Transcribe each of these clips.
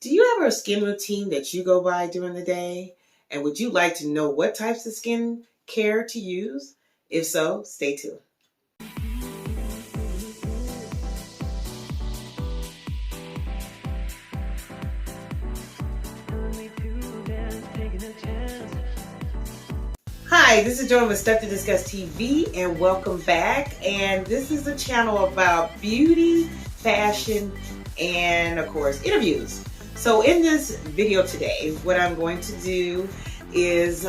Do you have a skin routine that you go by during the day? And would you like to know what types of skin care to use? If so, stay tuned. Hi, this is Joan with Stuff2DiscussTV, and welcome back. And this is a channel about beauty, fashion, and of course, interviews. So in this video today, what I'm going to do is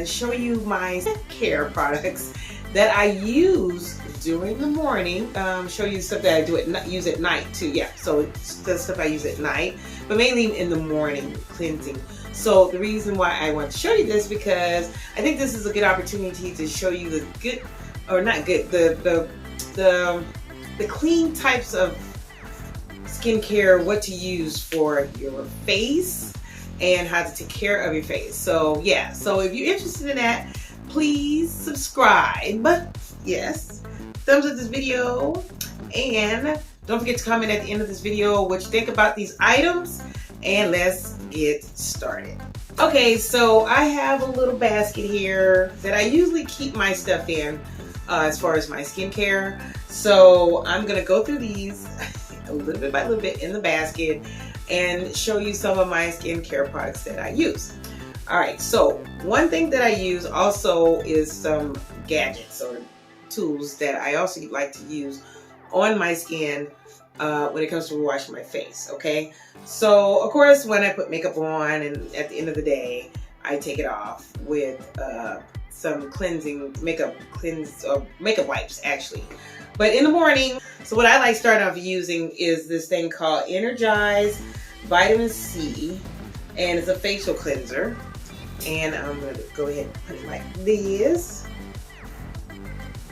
show you my care products that I use during the morning. Show you stuff that I use at night too. Yeah, so it's the stuff I use at night, but mainly in the morning cleansing. So the reason why I want to show you this, because I think this is a good opportunity to show you the good, or not good, the clean types of skincare, what to use for your face and how to take care of your face. So yeah, so if you're interested in that, please subscribe. Yes, thumbs up this video, and don't forget to comment at the end of this video what you think about these items, and let's get started. Okay, so I have a little basket here that I usually keep my stuff in as far as my skincare. So I'm gonna go through these a little bit by little bit in the basket and show you some of my skincare products that I use. All right, so one thing that I use also is some gadgets or tools that I also like to use on my skin when it comes to washing my face. Okay, so of course when I put makeup on, and at the end of the day I take it off with some cleansing makeup wipes actually. But in the morning, so what I like starting off using is this thing called Energize Vitamin C, and it's a facial cleanser. And I'm gonna go ahead and put it like this.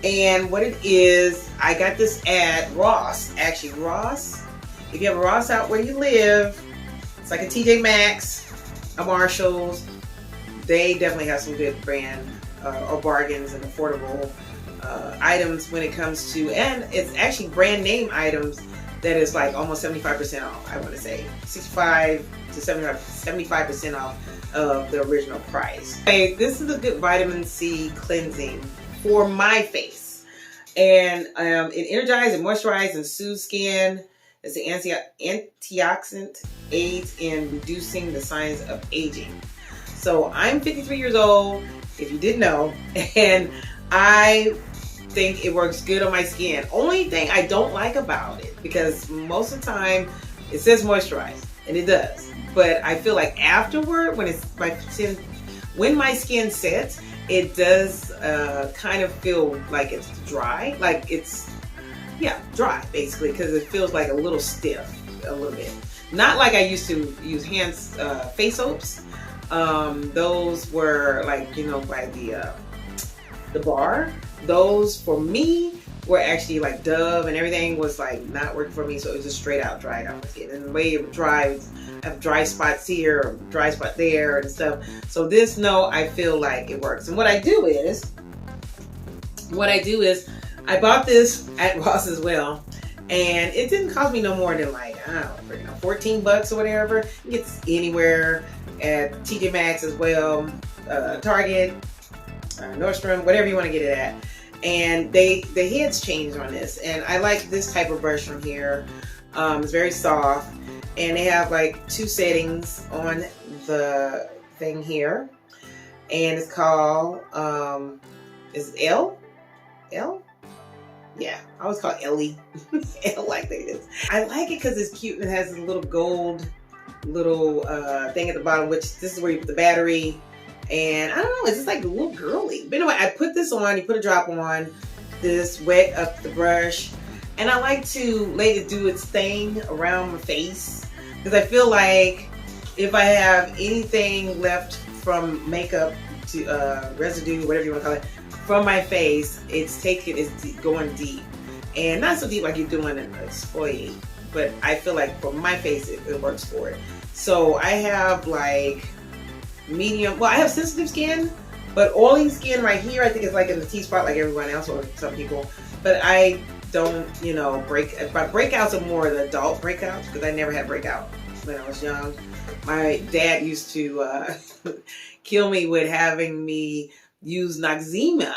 And what it is, I got this at Ross. Actually, Ross, if you have a Ross out where you live, it's like a TJ Maxx, a Marshalls. They definitely have some good brand or bargains and affordable items when it comes to, and it's actually brand name items that is like almost 75% off. I want to say 65 to 75% off of the original price. Okay, this is a good vitamin C cleansing for my face, and it energizes and moisturizes and soothes skin. It's an antioxidant, aids in reducing the signs of aging. So I'm 53 years old, if you didn't know, and I think it works good on my skin. Only thing I don't like about it, because most of the time it says moisturize, and it does, but I feel like afterward, when my skin sets, it does kind of feel like it's dry, like it's, yeah, dry basically, because it feels like a little stiff, a little bit. Not like I used to use face soaps. Those were like, you know, by the bar. Those for me were actually like Dove, and everything was like not working for me, so it was just straight out dried out my skin. And the way it would dry, I have dry spots here, or dry spot there, and stuff. So this, no, I feel like it works. And what I do is I bought this at Ross as well, and it didn't cost me no more than like, I don't know, 14 bucks or whatever. It gets anywhere at TJ Maxx as well, Target, Nordstrom, whatever you want to get it at. And the heads changed on this, and I like this type of brush from here. It's very soft, and they have like 2 settings on the thing here, and it's called is it L? Yeah, I always call it Ellie. L like this. I like it because it's cute and it has a little gold thing at the bottom, which this is where you put the battery. And I don't know, it's just like a little girly. But anyway, I put this on, you put a drop on, this wet up the brush, and I like to let it do its thing around my face, because I feel like if I have anything left from makeup to residue, whatever you want to call it, from my face, it's going deep. And not so deep like you're doing an exfoliate, but I feel like for my face, it works for it. So I have like medium, well, I have sensitive skin, but oily skin right here, I think it's like in the T-spot like everyone else, or some people. But I don't, you know, breakouts are more the adult breakouts, because I never had breakout when I was young. My dad used to kill me with having me use Noxzema.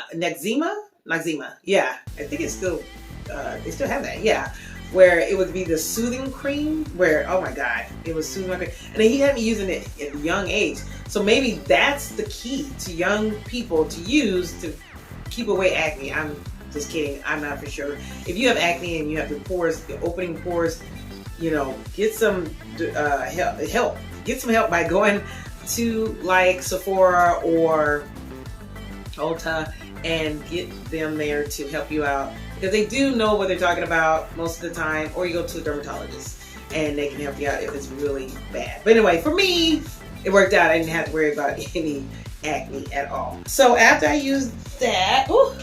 Yeah, I think it's still, they still have that, yeah. Where it would be the soothing cream, where, oh my God, it was soothing cream. And then he had me using it at a young age. So maybe that's the key to young people to use to keep away acne. I'm just kidding, I'm not for sure. If you have acne and you have the pores, the opening pores, you know, get some help. Get some help by going to like Sephora or Ulta and get them there to help you out, because they do know what they're talking about most of the time. Or you go to a dermatologist and they can help you out if it's really bad. But anyway, for me, it worked out. I didn't have to worry about any acne at all. So after I used that, all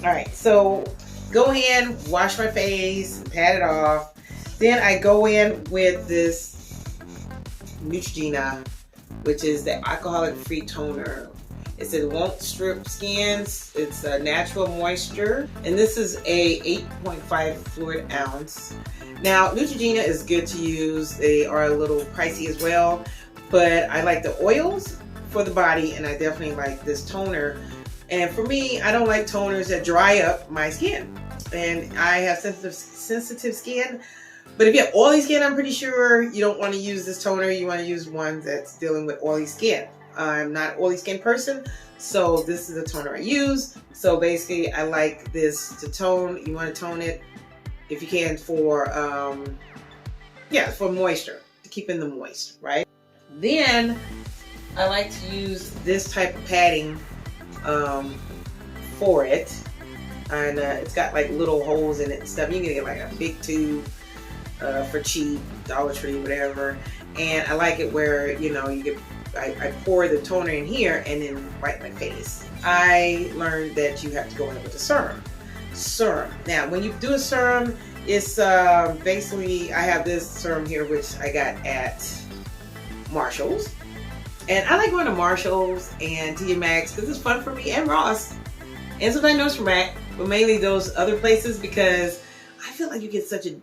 right, so go ahead, wash my face, pat it off. Then I go in with this Neutrogena, which is the alcoholic-free toner. It says it won't strip skins. It's a natural moisture. And this is a 8.5 fluid ounce. Now, Neutrogena is good to use. They are a little pricey as well. But I like the oils for the body, and I definitely like this toner. And for me, I don't like toners that dry up my skin. And I have sensitive skin. But if you have oily skin, I'm pretty sure you don't want to use this toner. You want to use one that's dealing with oily skin. I'm not an oily skin person, so this is the toner I use. So basically, I like this to tone. You want to tone it, if you can, for for moisture, to keep in the moist, right? Then I like to use this type of padding for it, and it's got like little holes in it and stuff. You can get like a big tube for cheap, Dollar Tree, whatever. And I like it where, you know, you get, I pour the toner in here and then wipe my face. I learned that you have to go in with a serum. Now, when you do a serum, it's basically, I have this serum here, which I got at Marshall's. And I like going to Marshall's and TJ Maxx because it's fun for me, and Ross. And sometimes Nurse Rack, but mainly those other places, because I feel like you get such a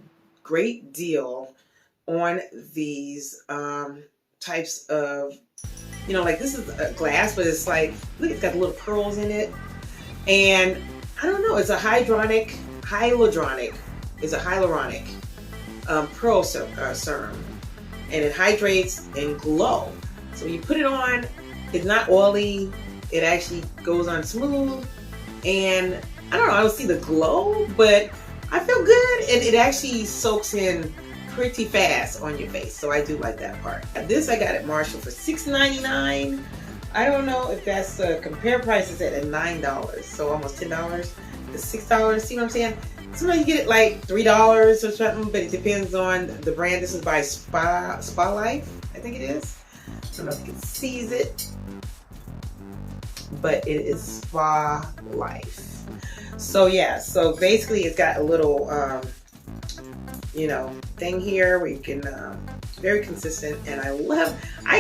great deal on these types of, you know, like this is a glass, but it's like, look, it's got little pearls in it. And I don't know, it's a hyaluronic pearl serum. And it hydrates and glow. So when you put it on, it's not oily. It actually goes on smooth. And I don't know, I don't see the glow, but I feel good. And it actually soaks in pretty fast on your face. So I do like that part. This I got at Marshall for $6.99. I don't know if that's compare prices at $9. So almost $10 to $6. See what I'm saying? Sometimes you get it like $3 or something, but it depends on the brand. This is by Spa Life, I think it is. I don't know if you can see it, but it is Spa Life. So yeah, so basically it's got a little, you know, thing here where you can, very consistent, and I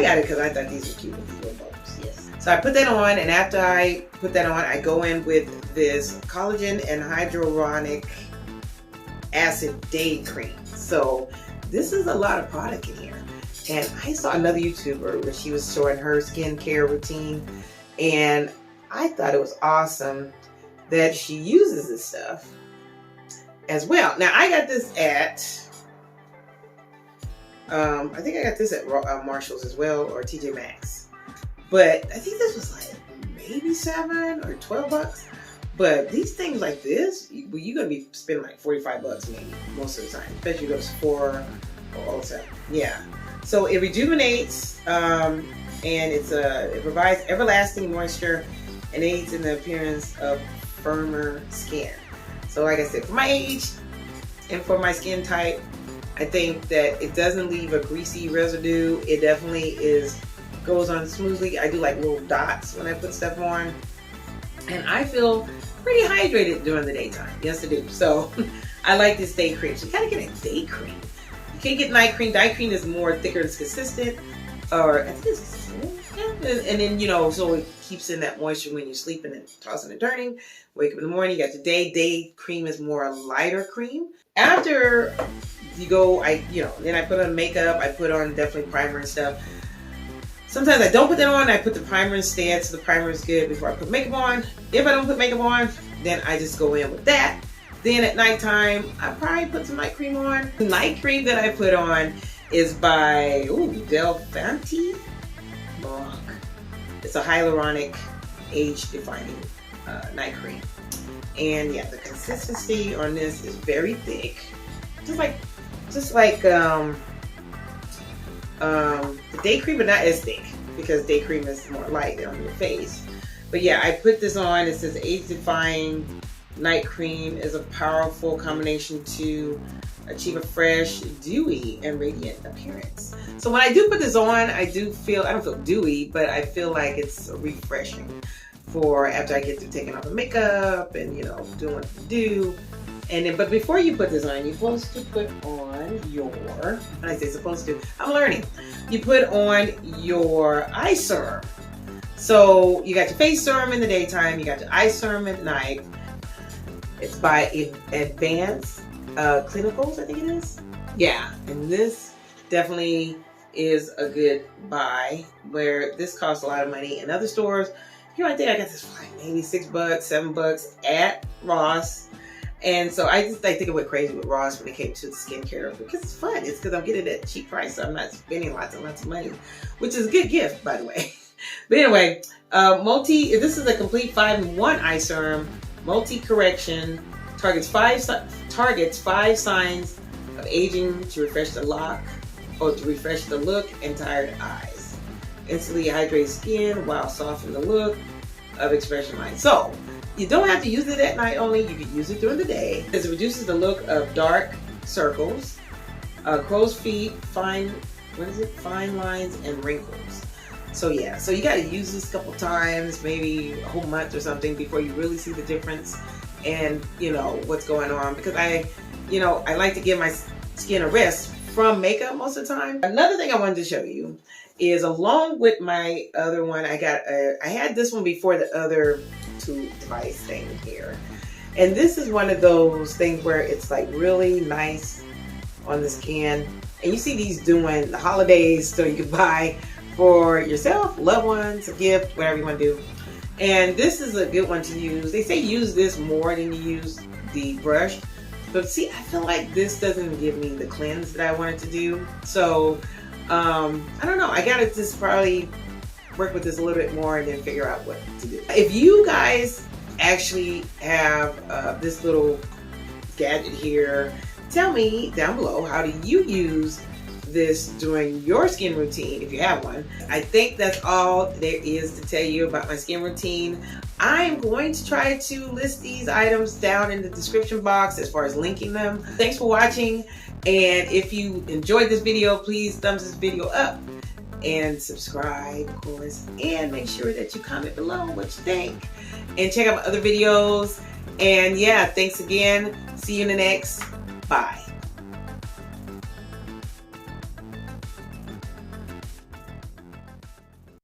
got it because I thought these were cute with these little bubbles. Yes. So I put that on, and after I put that on, I go in with this collagen and hyaluronic acid day cream. So this is a lot of product in here. And I saw another YouTuber where she was showing her skincare routine, and I thought it was awesome that she uses this stuff as well. Now I got this at, I think I got this at Marshall's as well, or TJ Maxx. But I think this was like maybe $7 or $12. But these things like this, you're gonna be spending like $45 maybe most of the time, especially those Sephora or Ulta. Yeah. So it rejuvenates, and it provides everlasting moisture and aids in the appearance of firmer skin. So like I said, for my age and for my skin type, I think that it doesn't leave a greasy residue. It definitely goes on smoothly. I do like little dots when I put stuff on. And I feel pretty hydrated during the daytime. Yes, I do. So I like this day cream. So you gotta get a day cream. You can't get night cream. Night cream is more thicker and consistent. Or I think it's, And then, you know, so it keeps in that moisture when you're sleeping and tossing and turning. Wake up in the morning, you got your day cream is more a lighter cream. After you go, then I put on makeup, I put on definitely primer and stuff. Sometimes I don't put that on, I put the primer instead, so the primer is good before I put makeup on. If I don't put makeup on, then I just go in with that. Then at nighttime, I probably put some night cream on. The night cream that I put on is by Del Fenty. It's a hyaluronic age defining night cream. And yeah, the consistency on this is very thick. Just like the day cream, but not as thick, because day cream is more light on your face. But yeah, I put this on. It says age defying night cream is a powerful combination to achieve a fresh, dewy, and radiant appearance. So when I do put this on, I don't feel dewy, but I feel like it's refreshing for after I get through taking off the makeup and, you know, doing what to do. And then, but before you put this on, you're supposed to put on your, when I say supposed to, I'm learning. You put on your eye serum. So you got your face serum in the daytime, you got your eye serum at night. It's by Advanced Clinicals, I think it is. Yeah, and this definitely is a good buy, where this costs a lot of money in other stores. Here I think I got this for like maybe $6, $7 at Ross. And so I think it went crazy with Ross when it came to the skincare, because it's fun. It's because I'm getting it at a cheap price, so I'm not spending lots and lots of money, which is a good gift, by the way. But anyway, this is a complete 5-in-1 eye serum, multi-correction, targets five signs of aging to refresh the look and tired eyes. Instantly hydrate skin while softening the look of expression lines. So you don't have to use it at night only. You can use it during the day. It reduces the look of dark circles, crow's feet, fine lines, and wrinkles. So yeah, so you got to use this a couple times, maybe a whole month or something, before you really see the difference and, you know, what's going on. Because I like to give my skin a rest from makeup most of the time. Another thing I wanted to show you is, along with my other one, I had this one before the other tube device thing here. And this is one of those things where it's like really nice on the skin. And you see these during the holidays, so you can buy for yourself, loved ones, a gift, whatever you want to do. And this is a good one to use. They say use this more than you use the brush. But see, I feel like this doesn't give me the cleanse that I wanted to do. So, I don't know. I gotta just probably work with this a little bit more and then figure out what to do. If you guys actually have this little gadget here, tell me down below, how do you use this during your skin routine, if you have one. I think that's all there is to tell you about my skin routine. I'm going to try to list these items down in the description box as far as linking them. Thanks for watching, and if you enjoyed this video, please thumbs this video up and subscribe, of course, and make sure that you comment below what you think, and check out my other videos. And yeah, thanks again. See you in the next. Bye.